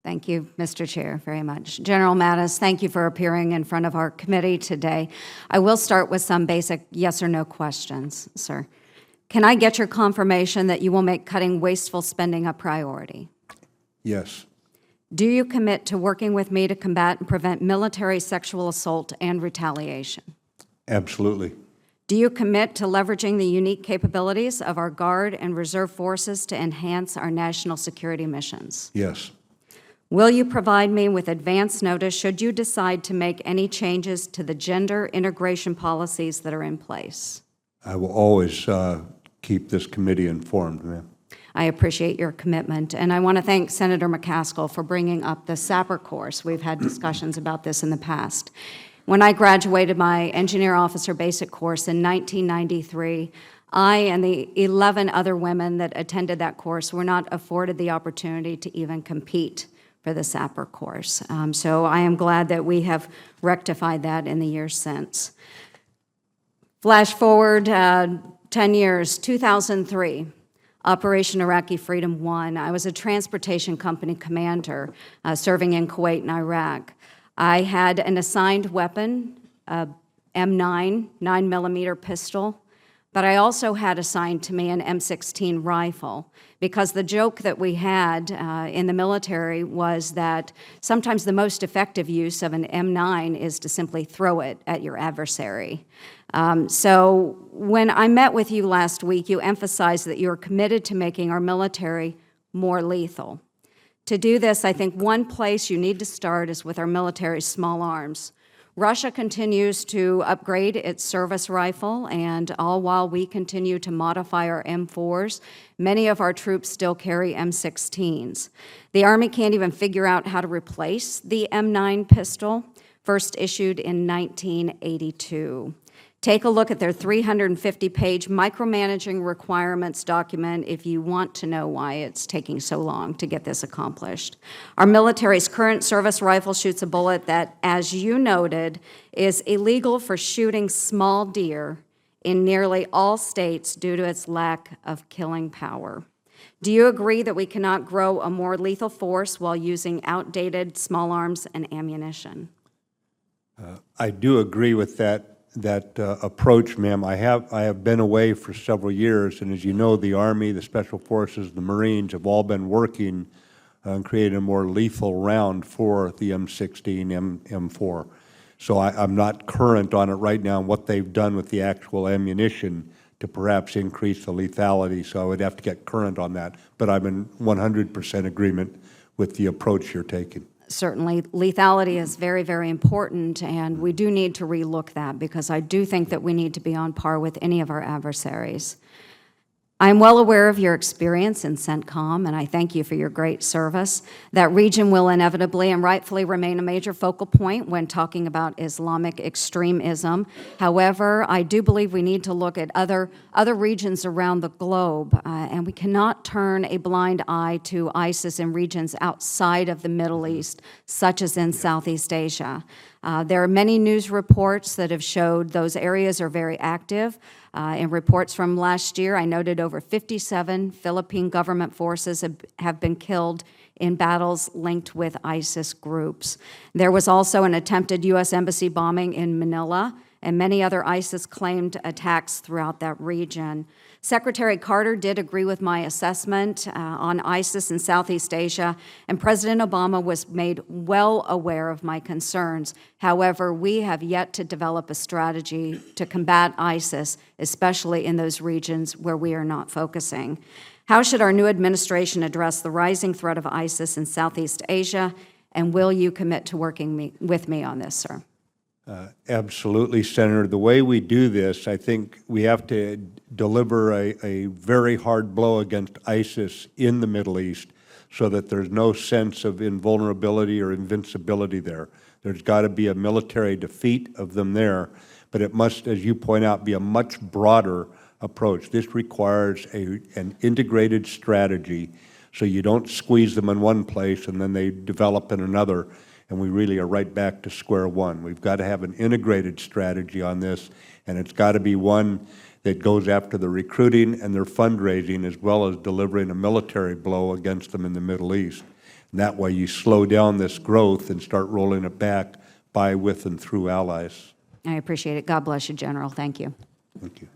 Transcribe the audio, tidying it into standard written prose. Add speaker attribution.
Speaker 1: Thank you, Mr. Chair, very much. General Mattis, thank you for appearing in front of our committee today. I will start with some basic yes or no questions, sir. Can I get your confirmation that you will make cutting wasteful spending a priority?
Speaker 2: Yes.
Speaker 1: Do you commit to working with me to combat and prevent military sexual assault and retaliation?
Speaker 2: Absolutely.
Speaker 1: Do you commit to leveraging the unique capabilities of our Guard and Reserve forces to enhance our national security missions?
Speaker 2: Yes.
Speaker 1: Will you provide me with advance notice should you decide to make any changes to the gender integration policies that are in place?
Speaker 2: I will always keep this committee informed, ma'am.
Speaker 1: I appreciate your commitment, and I want to thank Senator McCaskill for bringing up the SAPR course. We've had discussions about this in the past. When I graduated my engineer officer basic course in 1993, I and the 11 other women that attended that course were not afforded the opportunity to even compete for the SAPR course. So I am glad that we have rectified that in the years since. Flash forward 10 years, 2003, Operation Iraqi Freedom 1. I was a transportation company commander serving in Kuwait and Iraq. I had an assigned weapon, a M9, 9mm pistol, but I also had assigned to me an M16 rifle, because the joke that we had in the military was that sometimes the most effective use of an M9 is to simply throw it at your adversary. So when I met with you last week, you emphasized that you are committed to making our military more lethal. To do this, I think one place you need to start is with our military's small arms. Russia continues to upgrade its service rifle, and all while we continue to modify our M4s, many of our troops still carry M16s. The Army can't even figure out how to replace the M9 pistol, first issued in 1982. Take a look at their 350-page micromanaging requirements document if you want to know why it's taking so long to get this accomplished. Our military's current service rifle shoots a bullet that, as you noted, is illegal for shooting small deer in nearly all states due to its lack of killing power. Do you agree that we cannot grow a more lethal force while using outdated small arms and ammunition?
Speaker 2: I do agree with that approach, ma'am. I have been away for several years, and as you know, the Army, the Special Forces, the Marines have all been working on creating a more lethal round for the M16, M4. So I'm not current on it right now on what they've done with the actual ammunition to perhaps increase the lethality, so I would have to get current on that. But I'm in 100% agreement with the approach you're taking.
Speaker 1: Certainly, lethality is very, very important, and we do need to relook that, because I do think that we need to be on par with any of our adversaries. I'm well aware of your experience in CENTCOM, and I thank you for your great service. That region will inevitably and rightfully remain a major focal point when talking about Islamic extremism. However, I do believe we need to look at other regions around the globe, and we cannot turn a blind eye to ISIS in regions outside of the Middle East, such as in Southeast Asia. There are many news reports that have showed those areas are very active. In reports from last year, I noted over 57 Philippine government forces have been killed in battles linked with ISIS groups. There was also an attempted U.S. embassy bombing in Manila, and many other ISIS-claimed attacks throughout that region. Secretary Carter did agree with my assessment on ISIS in Southeast Asia, and President Obama was made well aware of my concerns. However, we have yet to develop a strategy to combat ISIS, especially in those regions where we are not focusing. How should our new administration address the rising threat of ISIS in Southeast Asia, and will you commit to working with me on this, sir?
Speaker 2: Absolutely, Senator. The way we do this, I think we have to deliver a very hard blow against ISIS in the Middle East so that there's no sense of invulnerability or invincibility there. There's got to be a military defeat of them there, but it must, as you point out, be a much broader approach. This requires an integrated strategy so you don't squeeze them in one place and then they develop in another, and we really are right back to square one. We've got to have an integrated strategy on this, and it's got to be one that goes after the recruiting and their fundraising as well as delivering a military blow against them in the Middle East. And that way you slow down this growth and start rolling it back by, with, and through allies.
Speaker 1: I appreciate it. God bless you, General. Thank you.
Speaker 2: Thank you.